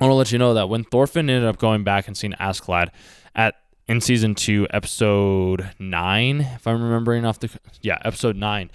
I want to let you know that when Thorfinn ended up going back and seeing Askeladd in season 2, episode 9, if I'm remembering episode 9,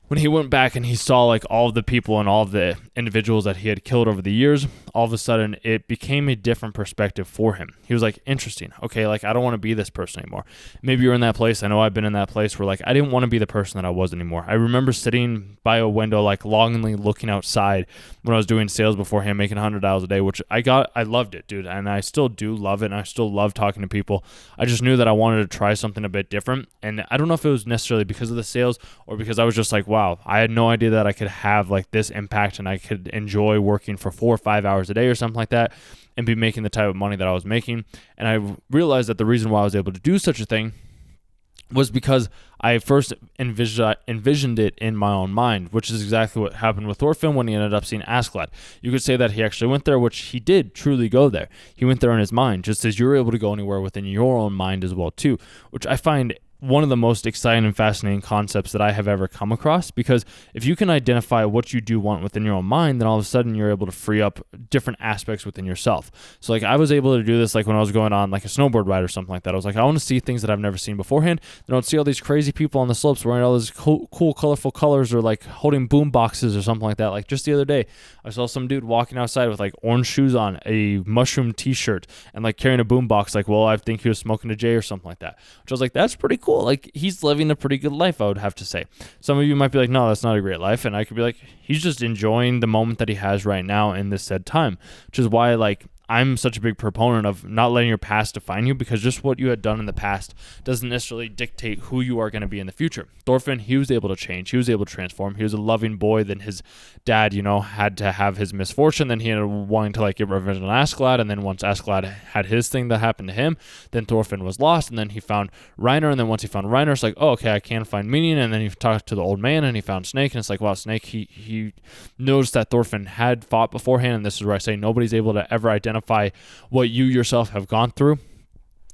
when he went back and he saw like all of the people and all of the individuals that he had killed over the years, all of a sudden it became a different perspective for him. He was like, interesting. Okay, like I don't want to be this person anymore. Maybe you're in that place. I know I've been in that place where like I didn't want to be the person that I was anymore. I remember sitting by a window, like longingly looking outside when I was doing sales beforehand, making $100 a day, which I loved it, dude. And I still do love it. And I still love talking to people. I just knew that I wanted to try something a bit different. And I don't know if it was necessarily because of the sales or because I was just like, wow, I had no idea that I could have like this impact and I could enjoy working for 4 or 5 hours a day or something like that and be making the type of money that I was making. And I realized that the reason why I was able to do such a thing was because I first envisioned it in my own mind, which is exactly what happened with Thorfinn when he ended up seeing Askeladd. You could say that he actually went there, which he did truly go there. He went there in his mind, just as you're able to go anywhere within your own mind as well too, which I find one of the most exciting and fascinating concepts that I have ever come across, because if you can identify what you do want within your own mind, then all of a sudden you're able to free up different aspects within yourself. So like I was able to do this like when I was going on like a snowboard ride or something like that. I was like, I want to see things that I've never seen beforehand. Then I would see all these crazy people on the slopes wearing all these cool colorful colors or like holding boom boxes or something like that. Like just the other day, I saw some dude walking outside with like orange shoes on, a mushroom t-shirt, and like carrying a boom box. Like, well, I think he was smoking a J or something like that, which I was like, that's pretty cool. Like he's living a pretty good life, I would have to say. Some of you might be like, no, that's not a great life. And I could be like, he's just enjoying the moment that he has right now in this said time, which is why like I'm such a big proponent of not letting your past define you, because just what you had done in the past doesn't necessarily dictate who you are going to be in the future. Thorfinn, he was able to change. He was able to transform. He was a loving boy. Then his dad, had to have his misfortune. Then he ended up wanting to like get revenge on Askeladd. And then once Askeladd had his thing that happened to him, then Thorfinn was lost. And then he found Reiner. And then once he found Reiner, it's like, oh, okay, I can find meaning. And then he talked to the old man and he found Snake. And it's like, wow, Snake, he noticed that Thorfinn had fought beforehand. And this is where I say nobody's able to ever identify what you yourself have gone through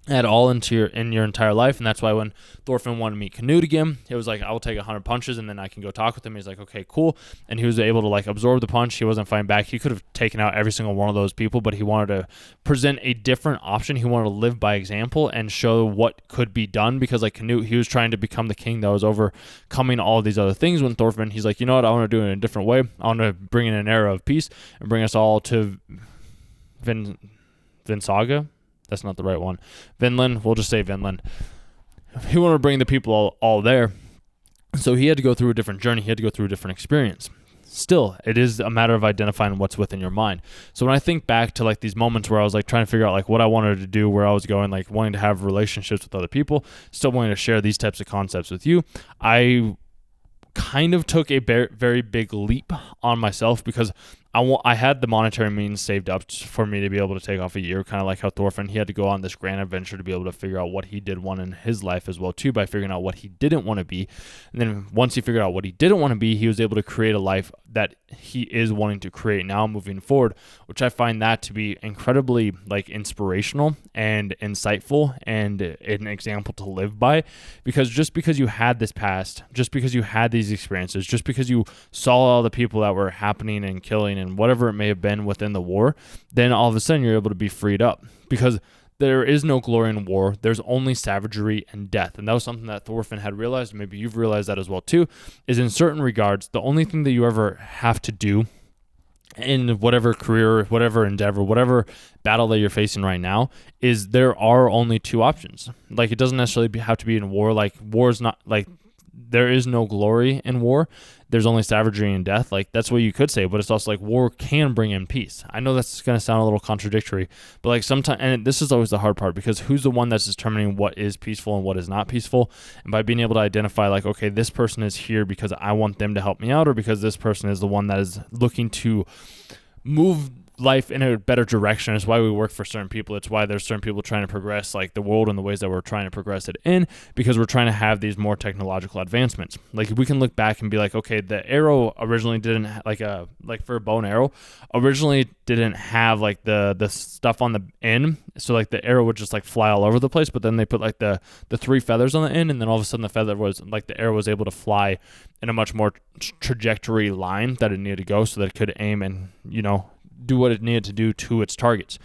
at all in your entire life. And that's why when Thorfinn wanted to meet Canute again, it was like, I will take 100 punches and then I can go talk with him. He's like, okay, cool. And he was able to like absorb the punch. He wasn't fighting back. He could have taken out every single one of those people, but he wanted to present a different option. He wanted to live by example and show what could be done, because like Canute, he was trying to become the king that was overcoming all of these other things. When Thorfinn, he's like, you know what, I want to do it in a different way. I want to bring in an era of peace and bring us all to Vinsaga. That's not the right one. Vinland. We'll just say Vinland. He wanted to bring the people all there. So he had to go through a different journey. He had to go through a different experience. Still, it is a matter of identifying what's within your mind. So when I think back to like these moments where I was like trying to figure out like what I wanted to do, where I was going, like wanting to have relationships with other people, still wanting to share these types of concepts with you, I kind of took a very big leap on myself, because I had the monetary means saved up for me to be able to take off a year, kind of like how Thorfinn, he had to go on this grand adventure to be able to figure out what he did want in his life as well too, by figuring out what he didn't want to be. And then once he figured out what he didn't want to be, he was able to create a life that he is wanting to create now moving forward, which I find that to be incredibly like inspirational and insightful and an example to live by. Because just because you had this past, just because you had these experiences, just because you saw all the people that were happening and killing and whatever it may have been within the war, then all of a sudden you're able to be freed up, because there is no glory in war. There's only savagery and death. And that was something that Thorfinn had realized. Maybe you've realized that as well too, is in certain regards, the only thing that you ever have to do in whatever career, whatever endeavor, whatever battle that you're facing right now, is there are only two options. Like it doesn't necessarily have to be in war. Like war is not like, there is no glory in war. There's only savagery and death. Like that's what you could say, but it's also like war can bring in peace. I know that's going to sound a little contradictory, but like sometimes, and this is always the hard part, because who's the one that's determining what is peaceful and what is not peaceful? And by being able to identify like, okay, this person is here because I want them to help me out, or because this person is the one that is looking to move life in a better direction. It's why we work for certain people. It's why there's certain people trying to progress like the world in the ways that we're trying to progress it in, because we're trying to have these more technological advancements. Like we can look back and be like, okay, the arrow originally didn't like for a bow and arrow originally didn't have like the stuff on the end, so like the arrow would just like fly all over the place, but then they put like the 3 feathers on the end, and then all of a sudden the feather was like, the arrow was able to fly in a much more trajectory line that it needed to go, so that it could aim and do what it needed to do to its targets.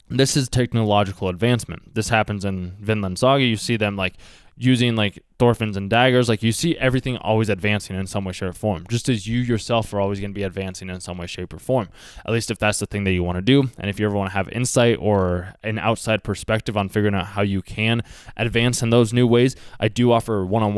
This is technological advancement. This happens in Vinland Saga. You see them like using like Thorfinns and daggers. Like you see everything always advancing in some way, shape, or form. Just as you yourself are always going to be advancing in some way, shape, or form. At least if that's the thing that you want to do. And if you ever want to have insight or an outside perspective on figuring out how you can advance in those new ways, I do offer one-on-one.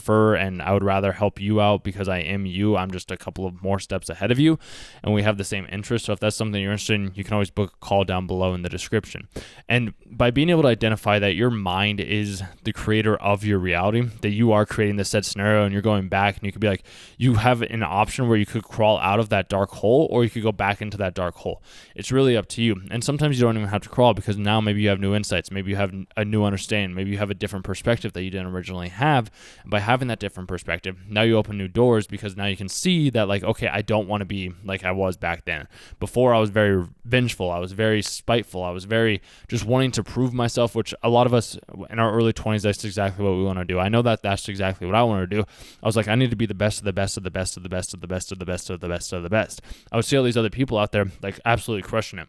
And I would rather help you out because I am you. I'm just a couple of more steps ahead of you and we have the same interest. So if that's something you're interested in, you can always book a call down below in the description. And by being able to identify that your mind is the creator of your reality, that you are creating this set scenario and you're going back, and you could be like, you have an option where you could crawl out of that dark hole or you could go back into that dark hole. It's really up to you. And sometimes you don't even have to crawl because now maybe you have new insights. Maybe you have a new understanding. Maybe you have a different perspective that you didn't originally have. And by having that different perspective, now you open new doors because now you can see that like, okay, I don't want to be like I was back then. Before I was very vengeful, I was very spiteful, I was very just wanting to prove myself, which a lot of us in our early 20s, that's exactly what we want to do. I know that that's exactly what I want to do. I was like, I need to be the best of the best of the best of the best of the best of the best of the best of the best. I would see all these other people out there like absolutely crushing it.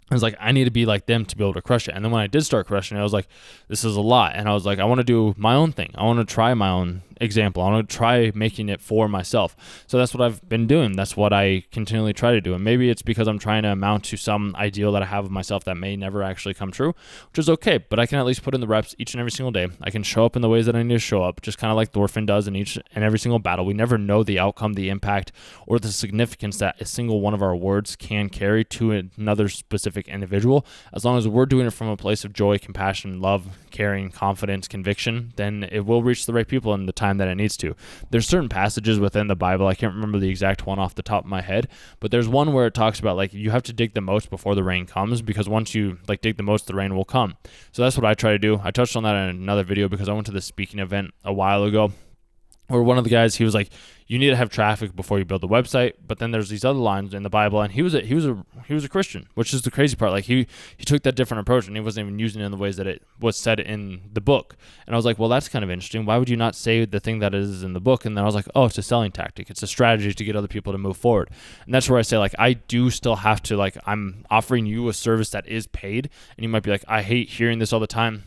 I was like, I need to be like them to be able to crush it. And then when I did start crushing it, I was like, this is a lot. And I was like, I want to do my own thing. I want to try my own example. I want to try making it for myself. So that's what I've been doing. That's what I continually try to do. And maybe it's because I'm trying to amount to some ideal that I have of myself that may never actually come true, which is okay. But I can at least put in the reps each and every single day. I can show up in the ways that I need to show up, just kind of like Thorfinn does in each and every single battle. We never know the outcome, the impact, or the significance that a single one of our words can carry to another specific individual. As long as we're doing it from a place of joy, compassion, love, caring, confidence, conviction, then it will reach the right people in the time that it needs to. There's certain passages within the Bible, I can't remember the exact one off the top of my head, but there's one where it talks about like you have to dig the most before the rain comes, because once you like dig the most, the rain will come. So that's what I try to do. I touched on that in another video because I went to this speaking event a while ago where one of the guys, he was like, you need to have traffic before you build the website. But then there's these other lines in the Bible, and he was a Christian, which is the crazy part. Like he took that different approach, and he wasn't even using it in the ways that it was said in the book. And I was like, well, that's kind of interesting. Why would you not say the thing that is in the book? And then I was like, oh, it's a selling tactic. It's a strategy to get other people to move forward. And that's where I say, like, I do still have to, like, I'm offering you a service that is paid, and you might be like, I hate hearing this all the time.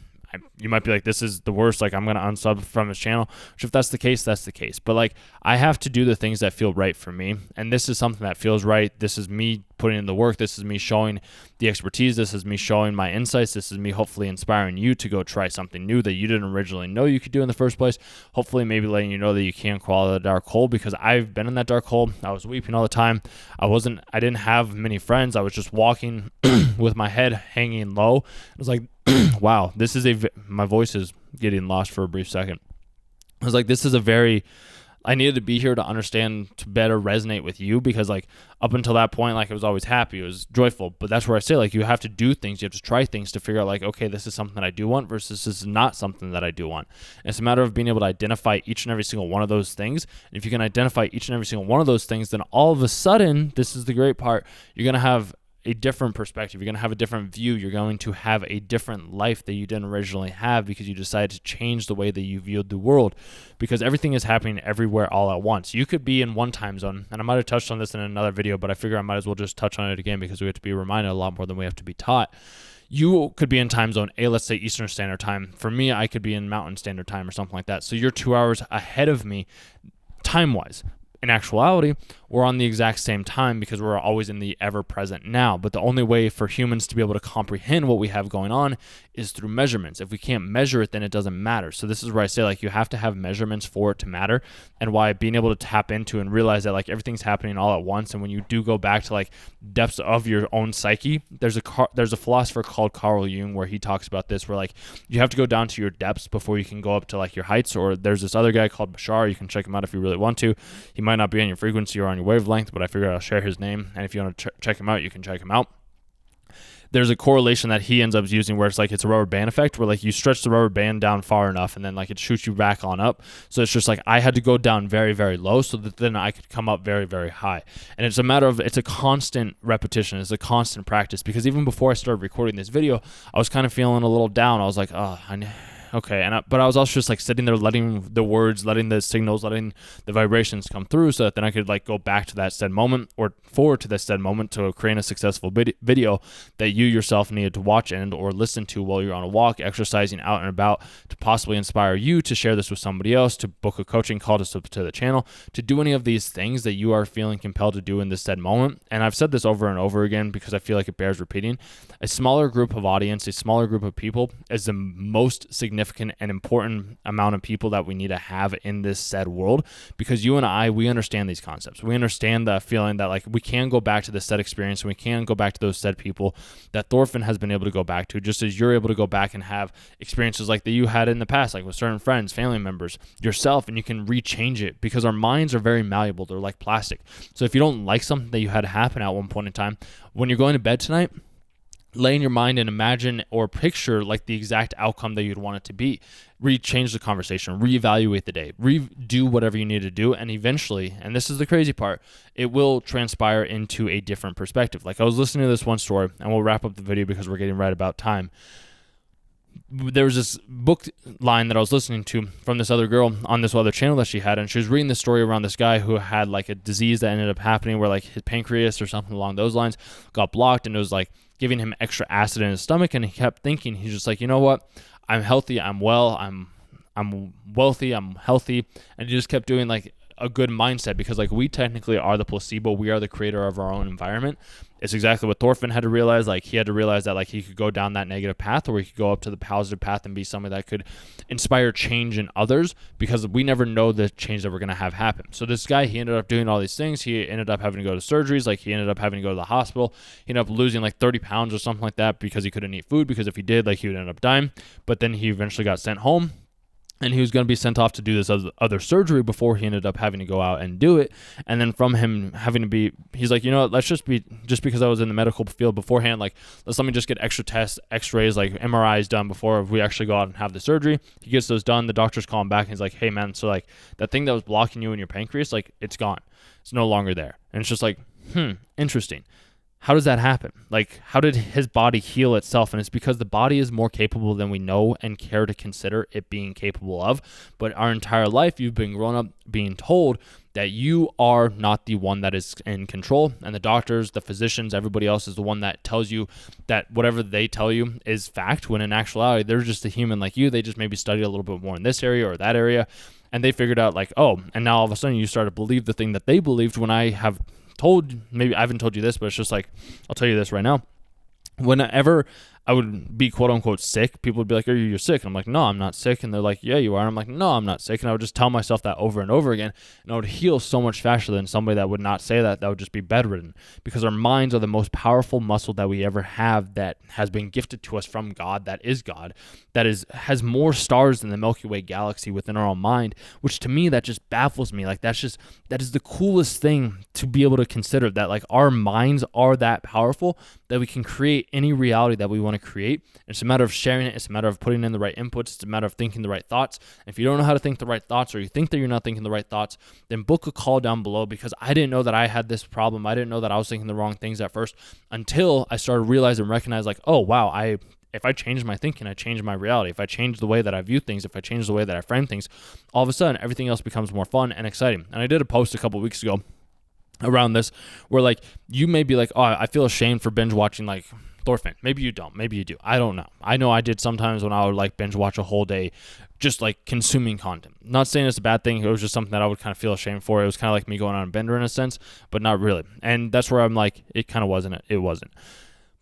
You might be like, this is the worst, like I'm going to unsub from his channel, which if that's the case, that's the case. But like, I have to do the things that feel right for me. And this is something that feels right. This is me putting in the work. This is me showing the expertise. This is me showing my insights. This is me hopefully inspiring you to go try something new that you didn't originally know you could do in the first place. Hopefully maybe letting you know that you can crawl out of the dark hole, because I've been in that dark hole. I was weeping all the time. I didn't have many friends. I was just walking with my head hanging low. It was like, wow, my voice is getting lost for a brief second. I was like, I needed to be here to understand, to better resonate with you, because like up until that point, like I was always happy, it was joyful. But that's where I say, like, you have to do things, you have to try things to figure out like, okay, this is something that I do want versus this is not something that I do want. And it's a matter of being able to identify each and every single one of those things. And if you can identify each and every single one of those things, then all of a sudden, this is the great part, you're going to have a different perspective. You're going to have a different view. You're going to have a different life that you didn't originally have, because you decided to change the way that you viewed the world, because everything is happening everywhere all at once. You could be in one time zone, and I might have touched on this in another video, but I figure I might as well just touch on it again because we have to be reminded a lot more than we have to be taught. You could be in time zone A, let's say Eastern Standard Time. For me, I could be in Mountain Standard Time or something like that. So you're 2 hours ahead of me time-wise. In actuality, we're on the exact same time because we're always in the ever-present now. But the only way for humans to be able to comprehend what we have going on is through measurements. If we can't measure it, then it doesn't matter. So this is where I say, like, you have to have measurements for it to matter, and why being able to tap into and realize that, like, everything's happening all at once. And when you do go back to, like, depths of your own psyche, there's a philosopher called Carl Jung where he talks about this, where, like, you have to go down to your depths before you can go up to, like, your heights. Or there's this other guy called Bashar. You can check him out if you really want to. He might not be on your frequency or on your wavelength, but I figured I'll share his name, and if you want to check him out, you can check him out. There's a correlation that he ends up using where it's like it's a rubber band effect, where like you stretch the rubber band down far enough and then like it shoots you back on up. So it's just like I had to go down very, very low so that then I could come up very, very high. And it's a constant repetition. It's a constant practice, because even before I started recording this video, I was kind of feeling a little down. I was like, oh, okay. But I was also just like sitting there, letting the words, letting the signals, letting the vibrations come through, so that then I could like go back to that said moment or forward to that said moment to create a successful video that you yourself needed to watch and or listen to while you're on a walk, exercising out and about, to possibly inspire you to share this with somebody else, to book a coaching call, to sub to the channel, to do any of these things that you are feeling compelled to do in this said moment. And I've said this over and over again because I feel like it bears repeating. A smaller group of audience, a smaller group of people is the most significant and important amount of people that we need to have in this said world, because you and I, we understand these concepts. We understand the feeling that like we can go back to the said experience and we can go back to those said people that Thorfinn has been able to go back to, just as you're able to go back and have experiences like that you had in the past, like with certain friends, family members, yourself, and you can rechange it, because our minds are very malleable. They're like plastic. So if you don't like something that you had happen at one point in time, when you're going to bed tonight, lay in your mind and imagine or picture like the exact outcome that you'd want it to be. Rechange the conversation, reevaluate the day, redo whatever you need to do, and eventually, and this is the crazy part, it will transpire into a different perspective. Like I was listening to this one story, and we'll wrap up the video because we're getting right about time. There was this book line that I was listening to from this other girl on this other channel that she had, and she was reading this story around this guy who had like a disease that ended up happening where like his pancreas or something along those lines got blocked, and it was like giving him extra acid in his stomach. And he kept thinking, he's just like, you know what, I'm healthy, I'm well, I'm wealthy, I'm healthy. And he just kept doing like a good mindset, because like we technically are the placebo, we are the creator of our own environment. It's exactly what Thorfinn had to realize. Like he had to realize that like he could go down that negative path, or he could go up to the positive path and be somebody that could inspire change in others, because we never know the change that we're going to have happen. So this guy, he ended up doing all these things. He ended up having to go to surgeries. Like he ended up having to go to the hospital. He ended up losing like 30 pounds or something like that, because he couldn't eat food, because if he did, like he would end up dying. But then he eventually got sent home, and he was going to be sent off to do this other surgery before he ended up having to go out and do it. And then from him having to be, he's like, you know what, let's just because I was in the medical field beforehand, like, let me just get extra tests, x-rays, like MRIs done before we actually go out and have the surgery. He gets those done. The doctors call him back, and he's like, hey man, so like that thing that was blocking you in your pancreas, like it's gone. It's no longer there. And it's just like, interesting. How does that happen? Like, how did his body heal itself? And it's because the body is more capable than we know and care to consider it being capable of. But our entire life, you've been grown up being told that you are not the one that is in control. And the doctors, the physicians, everybody else is the one that tells you that whatever they tell you is fact, when in actuality, they're just a human like you. They just maybe studied a little bit more in this area or that area. And they figured out like, oh, and now all of a sudden you start to believe the thing that they believed, when I have maybe I haven't told you this, but it's just like, I'll tell you this right now. Whenever I would be quote unquote sick, people would be like, are you sick? And I'm like, no, I'm not sick. And they're like, yeah, you are. And I'm like, no, I'm not sick. And I would just tell myself that over and over again. And I would heal so much faster than somebody that would not say that would just be bedridden, because our minds are the most powerful muscle that we ever have, that has been gifted to us from God, that is God, that has more stars than the Milky Way galaxy within our own mind, which to me, that just baffles me. Like that is the coolest thing to be able to consider, that like our minds are that powerful that we can create any reality that we want to create. It's a matter of sharing it. It's a matter of putting in the right inputs. It's a matter of thinking the right thoughts. If you don't know how to think the right thoughts, or you think that you're not thinking the right thoughts, then book a call down below, because I didn't know that I had this problem. I didn't know that I was thinking the wrong things at first, until I started realizing and recognize like, oh wow, if I change my thinking, I change my reality. If I change the way that I view things, if I change the way that I frame things, all of a sudden everything else becomes more fun and exciting. And I did a post a couple weeks ago around this, where like you may be like, oh, I feel ashamed for binge watching like Thorfinn. Maybe you don't. Maybe you do. I don't know. I know I did sometimes when I would like binge watch a whole day, just like consuming content. Not saying it's a bad thing. It was just something that I would kind of feel ashamed for. It was kind of like me going on a bender in a sense, but not really. And that's where I'm like, it kind of wasn't. It wasn't.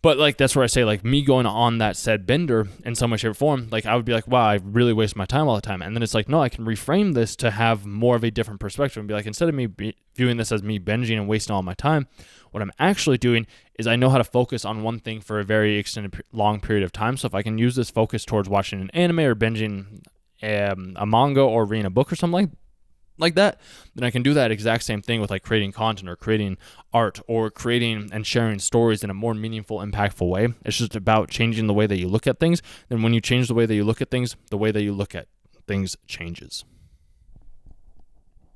But like, that's where I say like me going on that said bender in some way, shape, or form, like I would be like, wow, I really waste my time all the time. And then it's like, no, I can reframe this to have more of a different perspective and be like, instead of me viewing this as me binging and wasting all my time, what I'm actually doing is I know how to focus on one thing for a very extended, long period of time. So if I can use this focus towards watching an anime or binging a manga or reading a book or something like that, then I can do that exact same thing with like creating content or creating art or creating and sharing stories in a more meaningful, impactful way. It's just about changing the way that you look at things. Then when you change the way that you look at things, the way that you look at things changes.